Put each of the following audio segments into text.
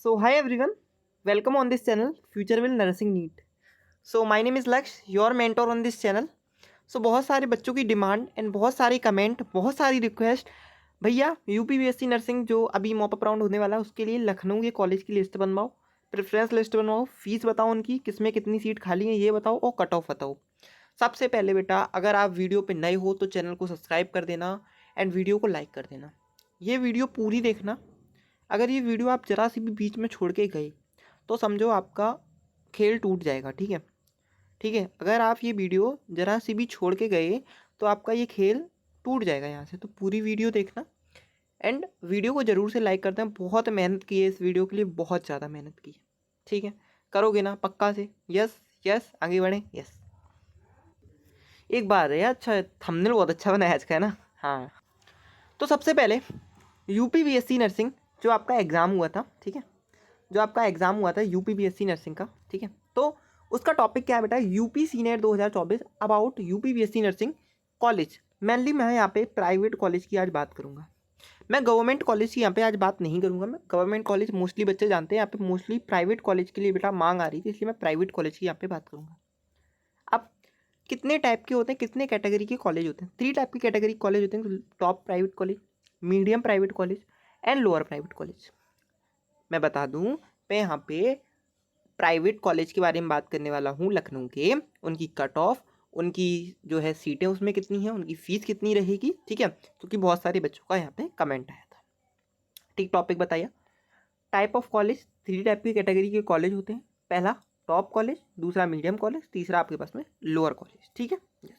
So, hi everyone, welcome on this channel Future Will Nursing Need. So, my name is Laksh, your mentor on this channel. So, बहुत सारे बच्चों की demand and बहुत सारी comment, बहुत सारी request, भैया यूपीपीएससी नर्सिंग जो अभी मॉपअप राउंड होने वाला है उसके लिए लखनऊ के कॉलेज की लिस्ट बनवाओ, प्रेफरेंस लिस्ट बनवाओ, फीस बताओ उनकी किसमें कितनी सीट खाली है ये बताओ और कट ऑफ बताओ। सबसे पहले बेटा अगर आप वीडियो पे नए हो तो चैनल को सब्सक्राइब कर देना एंड वीडियो को लाइक कर देना। ये वीडियो पूरी देखना। अगर ये वीडियो आप ज़रा सी भी बीच में छोड़ के गए तो समझो आपका खेल टूट जाएगा। ठीक है, ठीक है। अगर आप ये वीडियो ज़रा सी भी छोड़ के गए तो आपका ये खेल टूट जाएगा यहाँ से। तो पूरी वीडियो देखना एंड वीडियो को ज़रूर से लाइक करते हैं। बहुत मेहनत की है इस वीडियो के लिए, बहुत ज़्यादा मेहनत की है। ठीक है, करोगे ना पक्का से? यस यस, आगे बढ़ें। यस, एक बार है। अच्छा, थंबनेल बहुत अच्छा बनाया आज का, है ना? हाँ, तो सबसे पहले यूपीपीएससी नर्सिंग जो आपका एग्ज़ाम हुआ था, ठीक है, जो आपका एग्ज़ाम हुआ था यूपीपीएससी नर्सिंग का, ठीक है, तो उसका टॉपिक क्या है बेटा? UP senior 2024 about UPPSC nursing college. Mainly मैं यहाँ पे प्राइवेट कॉलेज की आज बात करूँगा। मैं गवर्नमेंट कॉलेज की यहाँ पे आज बात नहीं करूँगा। मैं गवर्नमेंट कॉलेज मोस्टली बच्चे जानते हैं, यहाँ पे मोस्टली प्राइवेट कॉलेज के लिए बेटा मांग आ रही थी, इसलिए मैं प्राइवेट कॉलेज की यहाँ पे बात करूँगा। अब कितने टाइप के होते हैं, कितने कैटेगरी के कॉलेज होते हैं? 3 टाइप की कैटेगरी कॉलेज होते हैं। Top private college, medium private college and lower private college. मैं बता दूं, मैं यहाँ पे प्राइवेट कॉलेज के बारे में बात करने वाला हूँ लखनऊ के। उनकी कट ऑफ, उनकी जो है सीटें उसमें कितनी हैं, उनकी फ़ीस कितनी रहेगी, ठीक है, क्योंकि बहुत सारे बच्चों का यहाँ पे कमेंट आया था। ठीक, टॉपिक बताइए। टाइप ऑफ कॉलेज, 3 टाइप की कैटेगरी के कॉलेज होते हैं। पहला टॉप कॉलेज, दूसरा मीडियम कॉलेज, तीसरा आपके पास में लोअर कॉलेज। ठीक है, यस।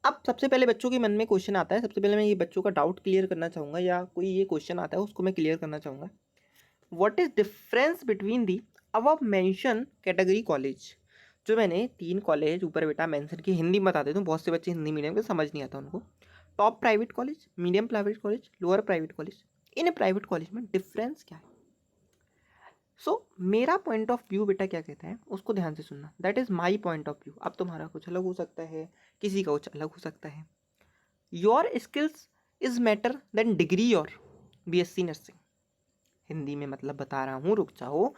अब सबसे पहले बच्चों के मन में क्वेश्चन आता है, सबसे पहले मैं ये बच्चों का डाउट क्लियर करना चाहूँगा, या कोई ये क्वेश्चन आता है उसको मैं क्लियर करना चाहूँगा। What is difference between the above mention category college? जो मैंने 3 कॉलेज ऊपर बेटा मेंशन किए, हिंदी में बता देता हूँ, बहुत से बच्चे हिंदी मीडियम के समझ नहीं आता उनको। Top private college, medium private college, lower private college. In private college में डिफरेंस क्या है? मेरा पॉइंट ऑफ व्यू बेटा क्या कहता है उसको ध्यान से सुनना। That is my point of view. अब तुम्हारा कुछ अलग हो सकता है, किसी का कुछ अलग हो सकता है। Your skills is matter than degree your BSc nursing. Hindi में मतलब बता रहा हूँ, रुक जाओ।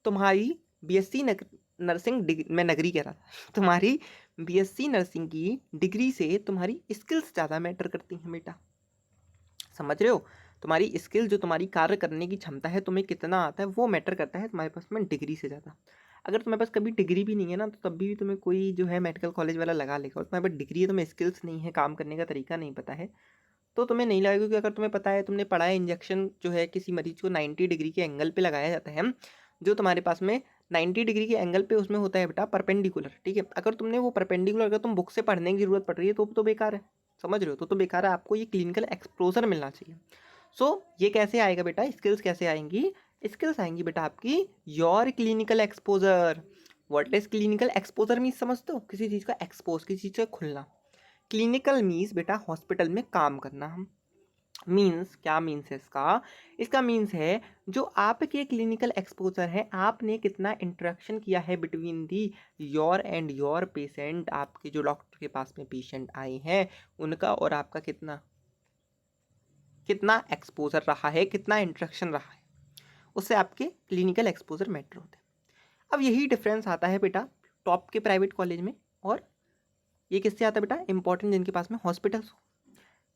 तुम्हारी बीएससी नर्सिंग मैं नगरी कह रहा था तुम्हारी बीएससी नर्सिंग की डिग्री से तुम्हारी स्किल्स ज़्यादा मैटर करती हैं बेटा। समझ रहे हो? तुम्हारी स्किल, जो तुम्हारी कार्य करने की क्षमता है, तुम्हें कितना आता है, वो मैटर करता है तुम्हारे पास में डिग्री से ज़्यादा। अगर तुम्हारे पास कभी डिग्री भी नहीं है ना, तो तब भी तुम्हें कोई जो है मेडिकल कॉलेज वाला लगा लेगा, और तुम्हारे पास डिग्री है, तुम्हें स्किल्स नहीं है, काम करने का तरीका नहीं पता है, तो तुम्हें नहीं लगेगा। क्योंकि अगर तुम्हें पता है, तुमने पढ़ा है, इंजेक्शन जो है किसी मरीज को 90 डिग्री के एंगल पे लगाया जाता है, जो तुम्हारे पास में 90 डिग्री के एंगल पे उसमें होता है बेटा परपेंडिकुलर। ठीक है, अगर तुमने वो परपेंडिकुलर, अगर तुम बुक से पढ़ने की जरूरत पड़ रही है तो बेकार है। समझ रहे हो? तो बेकार है। आपको ये क्लिनिकल एक्सपोजर मिलना चाहिए। ये कैसे आएगा बेटा? स्किल्स कैसे आएंगी? स्किल्स आएंगी बेटा आपकी your clinical exposure. What is clinical exposure means समझते हो? किसी चीज़ का एक्सपोज, किसी चीज़ का खुलना। क्लिनिकल मीन्स बेटा हॉस्पिटल में काम करना। हम मीन्स क्या मीन्स है इसका? इसका मीन्स है जो आपके क्लिनिकल एक्सपोजर है, आपने कितना इंटरेक्शन किया है between the your and your patient. आपके जो डॉक्टर के पास में पेशेंट आए हैं उनका और आपका कितना कितना एक्सपोजर रहा है, कितना इंटरेक्शन रहा है, उससे आपके क्लिनिकल एक्सपोजर मैटर होते हैं। अब यही डिफरेंस आता है बेटा टॉप के प्राइवेट कॉलेज में, और ये किससे आता है बेटा? इंपॉर्टेंट, जिनके पास में हॉस्पिटल्स हो।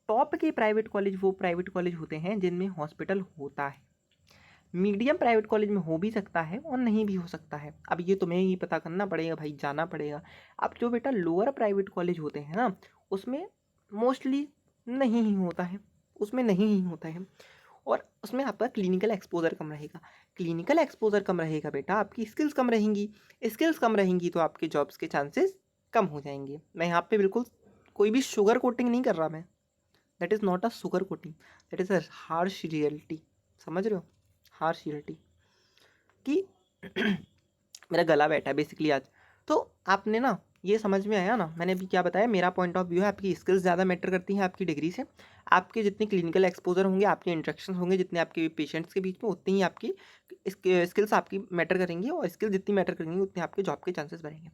टॉप के प्राइवेट कॉलेज वो प्राइवेट कॉलेज होते हैं जिनमें हॉस्पिटल होता है। मीडियम प्राइवेट कॉलेज में हो भी सकता है और नहीं भी हो सकता है। अब ये तुम्हें ही पता करना पड़ेगा भाई, जाना पड़ेगा। अब जो बेटा लोअर प्राइवेट कॉलेज होते हैं ना, उसमें मोस्टली नहीं ही होता है, उसमें नहीं ही होता है, और उसमें आपका क्लिनिकल एक्सपोजर कम रहेगा। क्लिनिकल एक्सपोजर कम रहेगा बेटा, आपकी स्किल्स कम रहेंगी। स्किल्स कम रहेंगी तो आपके जॉब्स के चांसेस कम हो जाएंगे। मैं यहाँ पे बिल्कुल कोई भी शुगर कोटिंग नहीं कर रहा मैं। That is not a sugar coating, that is a harsh reality. समझ रहे हो? हार्श रियलिटी कि मेरा गला बैठा है बेसिकली आज। तो आपने ना ये समझ में आया ना मैंने अभी क्या बताया? मेरा पॉइंट ऑफ व्यू है, आपकी स्किल्स ज़्यादा मैटर करती हैं आपकी डिग्री से। आपके जितने क्लिनिकल एक्सपोजर होंगे, आपके इंटरेक्शन होंगे जितने आपके पेशेंट्स के बीच में, उतनी ही आपकी स्किल्स आपकी मैटर करेंगी, और स्किल्स जितनी मैटर करेंगी उतने आपके जॉब के चांसेस बढ़ेंगे।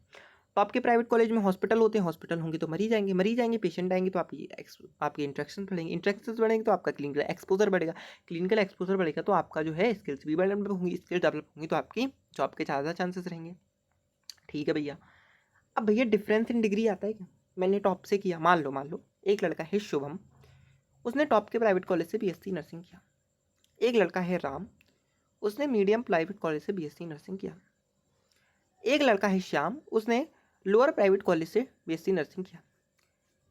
तो आपके प्राइवेट कॉलेज में हॉस्पिटल होते हैं, हॉस्पिटल होंगे तो मरी जाएंगे, पेशेंट आएंगे तो आपके इंट्रैक्शन बढ़ेंगे, इंट्रैक्शन बढ़ेंगे तो आपका क्लिनिकल एक्सपोजर बढ़ेगा, क्लिनिकल एक्सपोजर बढ़ेगा तो आपका जो है स्किल्स भी डेवलप होंगी, स्किल्स डेवलप होंगी तो आपकी जॉब के ज़्यादा चांसेस रहेंगे। ठीक है भैया। अब भैया डिफरेंस इन डिग्री आता है क्या? मैंने टॉप से किया, मान लो एक लड़का है शुभम, उसने टॉप के प्राइवेट कॉलेज से बीएससी नर्सिंग किया। एक लड़का है राम, उसने मीडियम प्राइवेट कॉलेज से बीएससी नर्सिंग किया। एक लड़का है श्याम, उसने लोअर प्राइवेट कॉलेज से बीएससी नर्सिंग किया।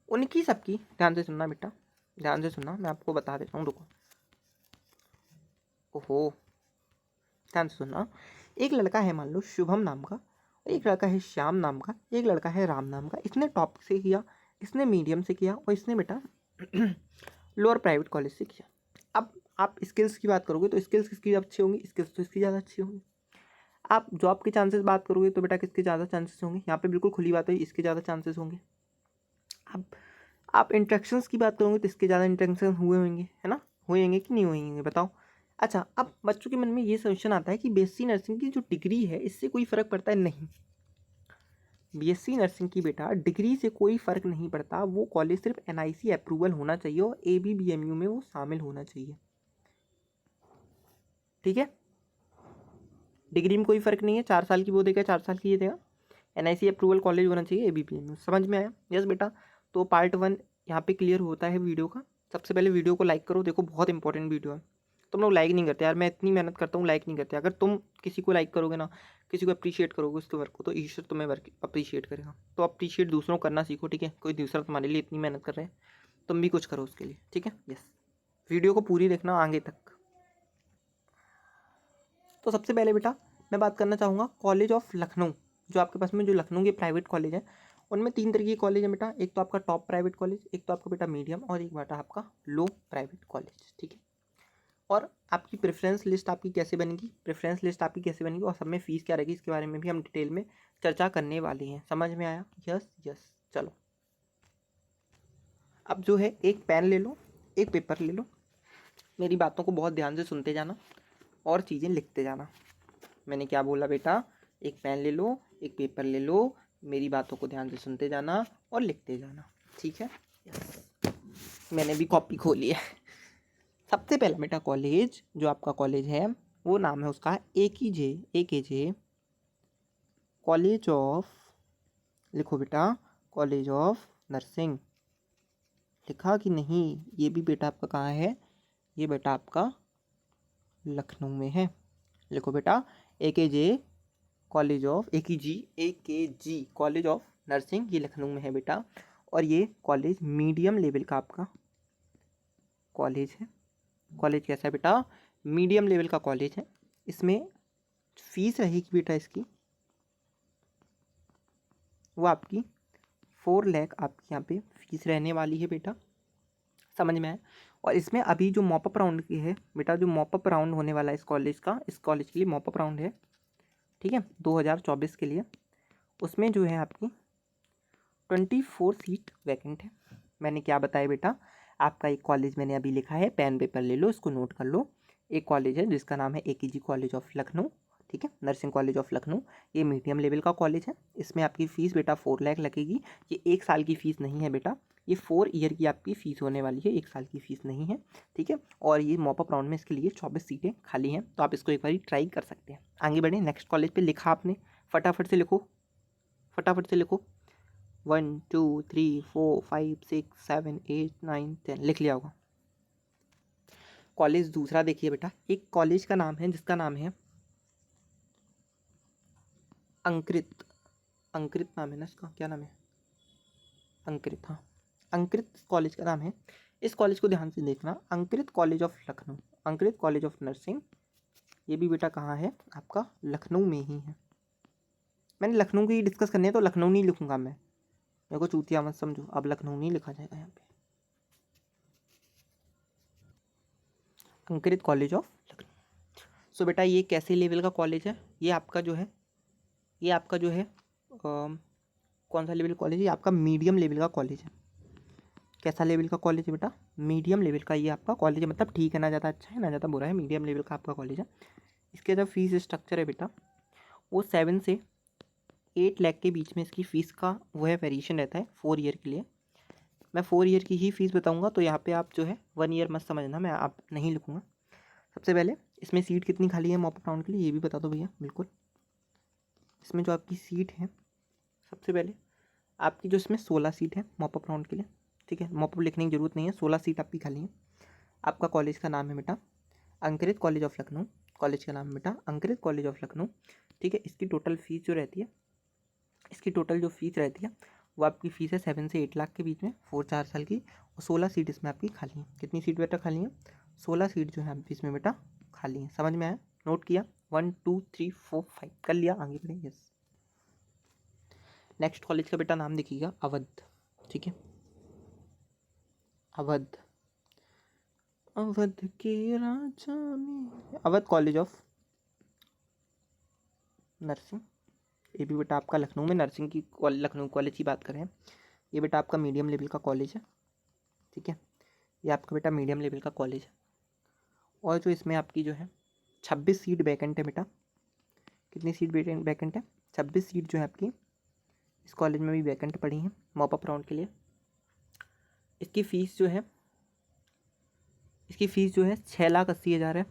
उनकी सबकी, ध्यान से सुनना बेटा, ध्यान से सुनना, मैं आपको बता देता हूँ, रुको, ओहो, ध्यान से सुनना। एक लड़का है मान लो शुभम नाम का, एक लड़का है श्याम नाम का, एक लड़का है राम नाम का। इसने टॉप से किया, इसने मीडियम से किया और इसने बेटा लोअर प्राइवेट कॉलेज से किया। अब आप स्किल्स की बात करोगे तो स्किल्स किसकी अच्छी होंगी? स्किल्स तो इसकी ज़्यादा अच्छी होंगी। आप जॉब के चांसेस बात करोगे तो बेटा किसके ज़्यादा चांसेस होंगे? यहाँ पे बिल्कुल खुली बात है, इसके ज़्यादा चांसेस होंगे। अब आप इंट्रैक्शंस की बात करोगे तो इसके ज़्यादा इंट्रैक्शन हुए होंगे, है ना? होंगे कि नहीं होंगे बताओ? अच्छा, अब बच्चों के मन में ये क्वेश्चन आता है कि बीएससी नर्सिंग की जो डिग्री है इससे कोई फ़र्क पड़ता है? नहीं, बीएससी नर्सिंग की बेटा डिग्री से कोई फ़र्क नहीं पड़ता। वो कॉलेज सिर्फ एनआईसी अप्रूवल होना चाहिए और एबीबीएमयू में वो शामिल होना चाहिए। ठीक है, डिग्री में कोई फ़र्क नहीं है, 4 साल की वो देगा, 4 साल की ये देगा। एनआईसी अप्रूवल कॉलेज होना चाहिए, एबीबीएमयू। समझ में आया? यस बेटा। तो पार्ट 1 यहाँ पे क्लियर होता है वीडियो का। सबसे पहले वीडियो को लाइक करो, देखो बहुत इंपॉर्टेंट वीडियो है। तुम लोग लाइक नहीं करते यार, मैं इतनी मेहनत करता हूँ, लाइक नहीं करते। अगर तुम किसी को लाइक करोगे ना, किसी को अप्रिशिएट करोगे उसके वर्क को, तो ईश्वर तुम्हें वर्क अप्रिशिएट करेगा। तो अप्रिशिएट दूसरों को करना सीखो, ठीक है? कोई दूसरा तुम्हारे लिए इतनी मेहनत कर रहे हैं, तुम भी कुछ करो उसके लिए, ठीक है? यस, वीडियो को पूरी देखना आगे तक। तो सबसे पहले बेटा मैं बात करना चाहूँगा कॉलेज ऑफ लखनऊ। जो आपके पास में जो लखनऊ के प्राइवेट कॉलेज है, उनमें 3 तरह के कॉलेज है बेटा। एक तो आपका टॉप प्राइवेट कॉलेज, एक तो आपका बेटा मीडियम, और एक बेटा आपका लो प्राइवेट कॉलेज, ठीक है? और आपकी प्रेफरेंस लिस्ट आपकी कैसे बनेगी, प्रेफरेंस लिस्ट आपकी कैसे बनेगी और सब में फ़ीस क्या रहेगी, इसके बारे में भी हम डिटेल में चर्चा करने वाले हैं। समझ में आया? Yes yes. चलो, अब जो है एक पेन ले लो, एक पेपर ले लो, मेरी बातों को बहुत ध्यान से सुनते जाना और चीज़ें लिखते जाना। मैंने क्या बोला बेटा? एक पेन ले लो, एक पेपर ले लो, मेरी बातों को ध्यान से सुनते जाना और लिखते जाना, ठीक है? यस, मैंने भी कॉपी खोली है। सबसे पहला बेटा कॉलेज, जो आपका कॉलेज है वो नाम है उसका AKJ कॉलेज ऑफ, लिखो बेटा, कॉलेज ऑफ नर्सिंग। लिखा कि नहीं? ये भी बेटा आपका कहाँ है? ये बेटा आपका लखनऊ में है। लिखो बेटा AKJ college of, AKG college of Nursing, ये लखनऊ में है बेटा। और ये कॉलेज मीडियम लेवल का आपका कॉलेज है। कॉलेज कैसा है बेटा? मीडियम लेवल का कॉलेज है। इसमें फीस रहेगी बेटा इसकी, वो आपकी 4 लाख आपकी यहाँ पे फीस रहने वाली है बेटा। समझ में आए? और इसमें अभी जो मॉपअप राउंड की है बेटा, जो मॉपअप राउंड होने वाला है इस कॉलेज का, इस कॉलेज के लिए मॉपअप राउंड है, ठीक है, 2024 के लिए। उसमें जो है आपकी 24 सीट वैकेंट है। मैंने क्या बताया बेटा? आपका एक कॉलेज मैंने अभी लिखा है, पेन पेपर ले लो, इसको नोट कर लो। एक कॉलेज है जिसका नाम है AKG कॉलेज ऑफ लखनऊ, ठीक है, नर्सिंग कॉलेज ऑफ लखनऊ। ये मीडियम लेवल का कॉलेज है। इसमें आपकी फ़ीस बेटा 4 लाख लगेगी। ये 1 साल की फ़ीस नहीं है बेटा, ये 4 ईयर की आपकी फ़ीस होने वाली है, 1 साल की फ़ीस नहीं है, ठीक है? और ये मॉपअप राउंड में इसके लिए 24 सीटें खाली हैं, तो आप इसको एक बार ट्राई कर सकते हैं। आगे बढ़े, नेक्स्ट कॉलेज पे लिखा आपने, फटाफट से लिखो, फटाफट से लिखो। 1 2 3 4 5 6 7 8 9 10 लिख लिया होगा। कॉलेज दूसरा देखिए बेटा, एक कॉलेज का नाम है जिसका नाम है अंकृत। अंकृत नाम है ना इसका, क्या नाम है? अंकृत, हाँ, अंकृत कॉलेज का नाम है। इस कॉलेज को ध्यान से देखना, Ankrit College of Lucknow, Ankrit College of Nursing. ये भी बेटा कहाँ है? आपका लखनऊ में ही है। मैंने लखनऊ की डिस्कस करनी है तो लखनऊ नहीं लिखूंगा मैं, मेरे को चूतिया मत समझो, अब लखनऊ नहीं लिखा जाएगा यहाँ पे। अंकृत कॉलेज ऑफ लखनऊ। सो बेटा ये कैसे लेवल का कॉलेज है? ये आपका जो है, ये आपका जो है कौन सा लेवल कॉलेज है? ये आपका मीडियम लेवल का कॉलेज है। कैसा लेवल का कॉलेज है बेटा? मीडियम लेवल का ये आपका कॉलेज है, मतलब ठीक है, ना ज़्यादा अच्छा है ना ज़्यादा बुरा है, मीडियम लेवल का आपका कॉलेज है। इसके जो फीस स्ट्रक्चर है बेटा, वो 7 से 8 लाख के बीच में इसकी फ़ीस का वो है वेरिएशन रहता है 4 ईयर के लिए। मैं 4 ईयर की ही फ़ीस बताऊंगा, तो यहाँ पे आप जो है 1 ईयर मत समझना, मैं आप नहीं लिखूँगा। सबसे पहले इसमें सीट कितनी खाली है मॉप अप राउंड के लिए ये भी बता दो भैया। बिल्कुल, इसमें जो आपकी सीट है, सबसे पहले आपकी जो इसमें 16 सीट है मॉप अप राउंड के लिए, ठीक है। मॉप अप लिखने की ज़रूरत नहीं है, 16 सीट आपकी खाली है। आपका कॉलेज का नाम है बेटा अंकृत कॉलेज ऑफ लखनऊ, कॉलेज का नाम बेटा अंकृत कॉलेज ऑफ लखनऊ, ठीक है। इसकी टोटल फ़ीस जो रहती है, इसकी टोटल जो फीस रहती है वो आपकी फ़ीस है 7 से 8 लाख के बीच में, 4 साल की। और 16 सीट इसमें आपकी खाली है। कितनी सीट बेटा खाली है? 16 सीट जो है आपकी इसमें बेटा खाली है। समझ में आया? नोट किया? 1 2 3 4 5 कर लिया? आगे बढ़े। यस। नेक्स्ट कॉलेज का बेटा नाम देखिएगा अवध, ठीक है। अवध, अवध के राजा में, अवध कॉलेज ऑफ नर्सिंग। ये भी बेटा आपका लखनऊ में नर्सिंग की लखनऊ कॉलेज की बात करें, ये बेटा आपका मीडियम लेवल का कॉलेज है, ठीक है। ये आपका बेटा मीडियम लेवल का कॉलेज है। और जो इसमें आपकी जो है 26 सीट वैकेंट है बेटा। कितनी सीट वैकेंट है? 26 सीट जो है आपकी इस कॉलेज में भी वैकेंट पड़ी हैं मॉप अप राउंड के लिए। इसकी फ़ीस जो है, इसकी फ़ीस जो है 6,80,000 है।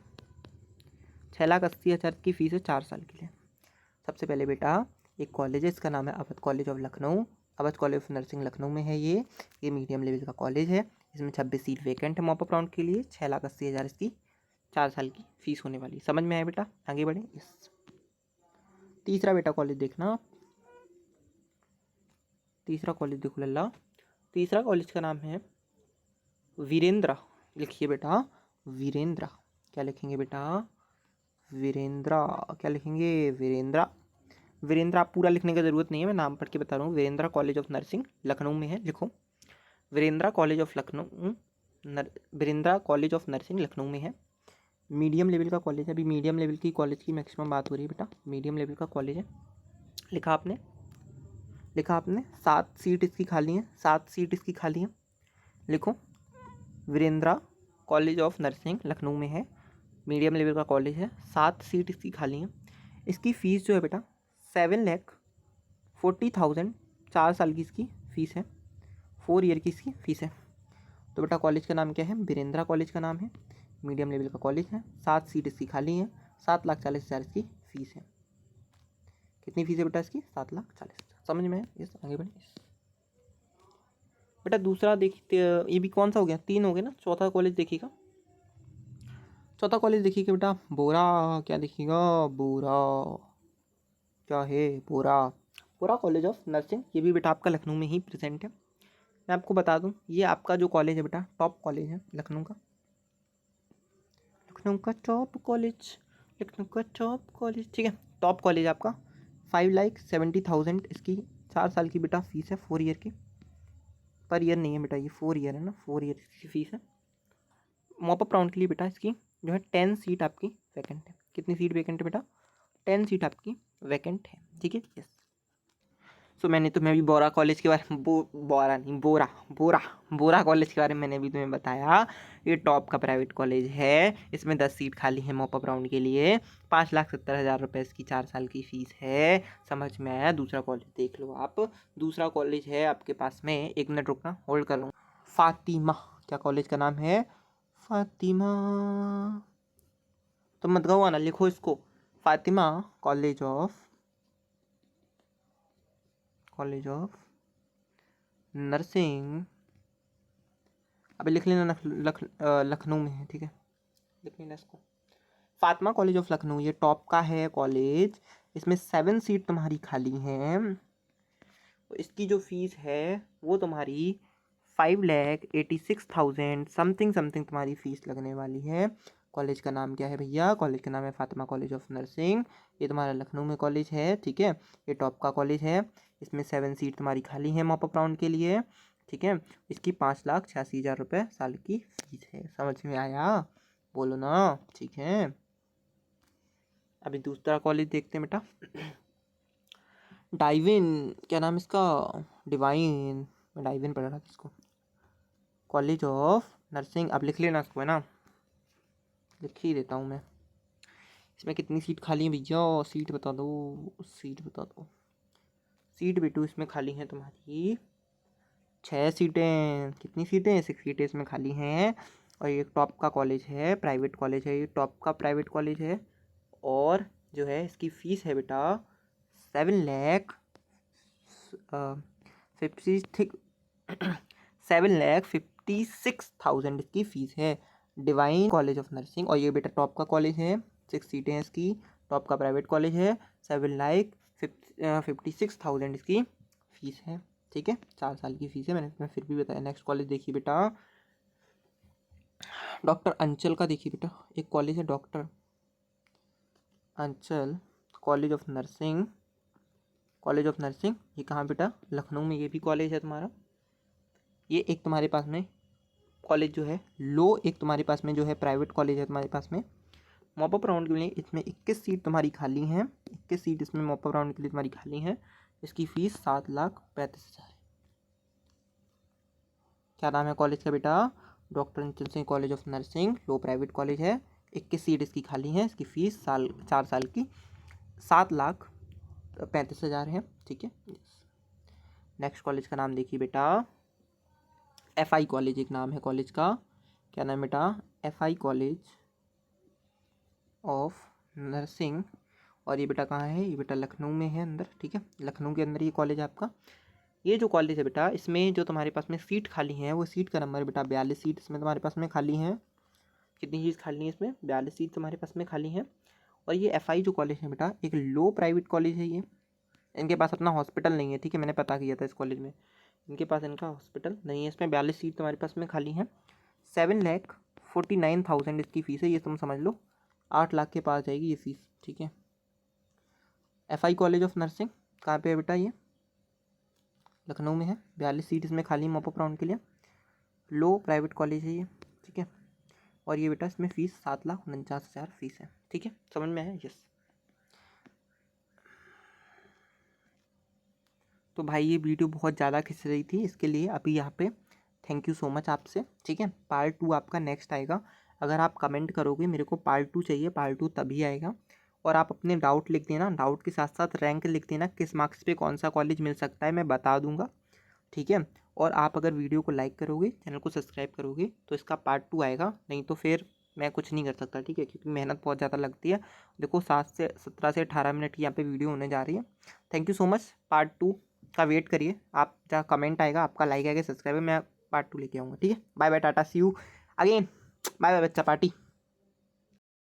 6,80,000 की फ़ीस है 4 साल के लिए। सबसे पहले बेटा एक कॉलेज है, इसका नाम है Awadh college of Lucknow. Awadh college of Nursing Lucknow में है ये मीडियम लेवल का कॉलेज है। इसमें 26 सीट वैकेंट है मॉप अप राउंड के लिए। 6,80,000 इसकी 4 साल की फ़ीस होने वाली। समझ में आया बेटा? आगे बढ़े। इस तीसरा बेटा कॉलेज देखना आप, तीसरा कॉलेज देखो लल्ला। तीसरा कॉलेज का नाम है वीरेंद्रा। लिखिए बेटा वीरेंद्रा। क्या लिखेंगे बेटा? वीरेंद्रा। क्या लिखेंगे? वीरेंद्रा। वीरेंद्रा आप पूरा लिखने की ज़रूरत नहीं है, मैं नाम पढ़ के बता रहा हूँ। Virendra College of Nursing Lucknow में है, लिखो Virendra College of Lucknow. Virendra College of Nursing Lucknow में है। मीडियम लेवल का कॉलेज है। अभी मीडियम लेवल की कॉलेज की मैक्सिमम बात हो रही है बेटा। मीडियम लेवल का कॉलेज है। लिखा आपने? लिखा आपने? 7 सीट इसकी खाली हैं, 7 सीट इसकी खाली हैं। लिखो Virendra College of Nursing Lucknow में है, मीडियम लेवल का कॉलेज है, 7 सीट इसकी खाली हैं। इसकी फ़ीस जो है बेटा 7,40,000 4 साल की इसकी फ़ीस है, 4 ईयर की इसकी फ़ीस है। तो बेटा कॉलेज का नाम क्या है? वीरेंद्रा कॉलेज का नाम है, मीडियम लेवल का कॉलेज है, 7 सीट इसकी खाली हैं, 7,40,000 इसकी फ़ीस है। कितनी फ़ीस है बेटा इसकी? 7,40,000। समझ में है? यस। आगे बढ़े। बेटा दूसरा देखते, ये भी कौन सा हो गया? 3 हो गए ना। चौथा कॉलेज देखिएगा, चौथा कॉलेज देखिएगा बेटा बोरा। क्या देखिएगा? बोरा। क्या है? बोरा। बोरा कॉलेज ऑफ नर्सिंग। ये भी बेटा आपका लखनऊ में ही प्रेजेंट है। मैं आपको बता दूं, ये आपका जो कॉलेज है बेटा टॉप कॉलेज है लखनऊ का, लखनऊ का टॉप कॉलेज, लखनऊ का टॉप कॉलेज, ठीक है। टॉप कॉलेज आपका 5,70,000 इसकी 4 साल की बेटा फीस है, 4 ईयर की। पर ईयर नहीं है बेटा, ये 4 ईयर है ना, 4 ईयर की फीस है। मॉप अप राउंड के लिए बेटा इसकी जो है 10 सीट आपकी वैकेंट है। कितनी सीट वैकेंट है बेटा? 10 सीट आपकी वैकेंट है, ठीक है। यस। सो मैंने तुम्हें अभी बोरा कॉलेज के बारे में बोरा नहीं बोरा बोरा बोरा कॉलेज के बारे में मैंने भी तुम्हें बताया। ये टॉप का प्राइवेट कॉलेज है, इसमें 10 सीट खाली है मॉप अप राउंड के लिए। 5,70,000 रुपये इसकी 4 साल की फ़ीस है। समझ में आया? दूसरा कॉलेज देख लो आप। दूसरा कॉलेज है आपके पास में, 1 मिनट रुकना, होल्ड कर लो। फातिमा। क्या कॉलेज का नाम है? फातिमा। तो मत गवा ना, लिखो इसको फातिमा कॉलेज ऑफ नर्सिंग। अभी लिख लेना लखनऊ में है, ठीक है। लिख लेना इसको फातिमा कॉलेज ऑफ लखनऊ। ये टॉप का है कॉलेज, इसमें 7 सीट तुम्हारी खाली हैं। इसकी जो फीस है वो तुम्हारी 5,86,000 समथिंग समथिंग तुम्हारी फ़ीस लगने वाली है। कॉलेज का नाम क्या है भैया? कॉलेज का नाम है फातिमा कॉलेज ऑफ नर्सिंग। ये तुम्हारा लखनऊ में कॉलेज है, ठीक है। ये टॉप का कॉलेज है, इसमें 7 सीट तुम्हारी खाली हैं मॉप अप राउंड के लिए, ठीक है। इसकी 5,86,000 रुपये साल की फ़ीस है। समझ में आया? बोलो ना, ठीक है। अभी दूसरा कॉलेज देखते हैं बेटा डाइविन। क्या नाम इसका? डिवाइन। मैं डाइविन पढ़ रहा था इसको। College of nursing. अब लिख लेना इसको, है ना, लिख ही देता हूँ मैं। इसमें कितनी सीट खाली है भैया? सीट बता दो, सीट बता दो। सीट बिटू इसमें खाली हैं तुम्हारी 6 सीटें। कितनी सीटें? 6 सीटें इसमें खाली हैं। और ये टॉप का कॉलेज है, प्राइवेट कॉलेज है, ये टॉप का प्राइवेट कॉलेज है। और जो है इसकी फ़ीस है बेटा 7,56,000 इसकी फ़ीस है। डिवाइन कॉलेज ऑफ नर्सिंग, और ये बेटा टॉप का कॉलेज है, 6 सीटें हैं इसकी, टॉप का प्राइवेट कॉलेज है, 7,56,000 इसकी फ़ीस है। ठीक है, 4 साल की फ़ीस है, मैंने फिर भी बताया। नेक्स्ट कॉलेज देखिए बेटा, डॉक्टर अंचल का देखिए बेटा, एक कॉलेज है डॉक्टर अंचल college of nursing. College of Nursing ये कहाँ बेटा? लखनऊ में ये भी कॉलेज है तुम्हारा। ये एक तुम्हारे पास में कॉलेज जो है लो, एक तुम्हारे पास में जो है प्राइवेट कॉलेज है तुम्हारे पास में। मॉपअप राउंड के लिए इसमें 21 सीट तुम्हारी खाली हैं, 21 सीट इसमें मॉपअप राउंड के लिए तुम्हारी खाली हैं। इसकी फ़ीस 7,35,000 है। क्या नाम है कॉलेज का बेटा? डॉक्टर अंचल Singh college of nursing, low private college है। 21 सीट इसकी खाली हैं, इसकी फ़ीस 4 साल की 7,35,000 है। ठीक है। नेक्स्ट कॉलेज का नाम देखिए बेटा, FI कॉलेज एक नाम है कॉलेज का। क्या नाम बेटा? FI college of nursing. और ये बेटा कहाँ है? ये बेटा लखनऊ में है अंदर। ठीक है, लखनऊ के अंदर ये कॉलेज है आपका। ये जो कॉलेज है बेटा, इसमें जो तुम्हारे पास में सीट खाली हैं वो सीट का नंबर बेटा 42 सीट इसमें तुम्हारे पास में खाली हैं। कितनी चीज़ खाली है इसमें? 42 सीट तुम्हारे पास में खाली हैं। और ये FI जो कॉलेज है बेटा, एक लो प्राइवेट कॉलेज है ये। इनके पास अपना हॉस्पिटल नहीं है। ठीक है, मैंने पता किया था इस कॉलेज में, इनके पास इनका हॉस्पिटल नहीं है। इसमें 42 सीट तुम्हारे पास में खाली हैं। 7,49,000 इसकी फ़ीस है, ये तुम समझ लो 8 लाख के पास जाएगी ये फ़ीस। ठीक है, FI कॉलेज ऑफ नर्सिंग कहाँ पे है बेटा? ये लखनऊ में है। 42 सीट इसमें खाली मॉपअप राउंड के लिए, लो प्राइवेट कॉलेज है ये। ठीक है, और ये बेटा इसमें फ़ीस 7,49,000 फ़ीस है। ठीक है, समझ में आया? यस। तो भाई ये वीडियो बहुत ज़्यादा खिंच रही थी, इसके लिए अभी यहाँ पे थैंक यू सो मच आपसे। ठीक है, पार्ट 2 आपका नेक्स्ट आएगा। अगर आप कमेंट करोगे मेरे को पार्ट 2 चाहिए, पार्ट 2 तभी आएगा। और आप अपने डाउट लिख देना, डाउट के साथ साथ रैंक लिख देना, किस मार्क्स पे कौन सा कॉलेज मिल सकता है मैं बता दूंगा। ठीक है, और आप अगर वीडियो को लाइक करोगे, चैनल को सब्सक्राइब करोगे तो इसका पार्ट 2 आएगा, नहीं तो फिर मैं कुछ नहीं कर सकता। ठीक है, क्योंकि मेहनत बहुत ज़्यादा लगती है। देखो 17 से 18 मिनट की यहाँ पे वीडियो होने जा रही है। Thank you so much. Part 2 का वेट करिए आप, जहाँ कमेंट आएगा आपका, लाइक आएगा, सब्सक्राइब है, मैं पार्ट 2 लेके आऊँगा। ठीक है, bye bye, tata, see you again, bye bye बच्चा पार्टी।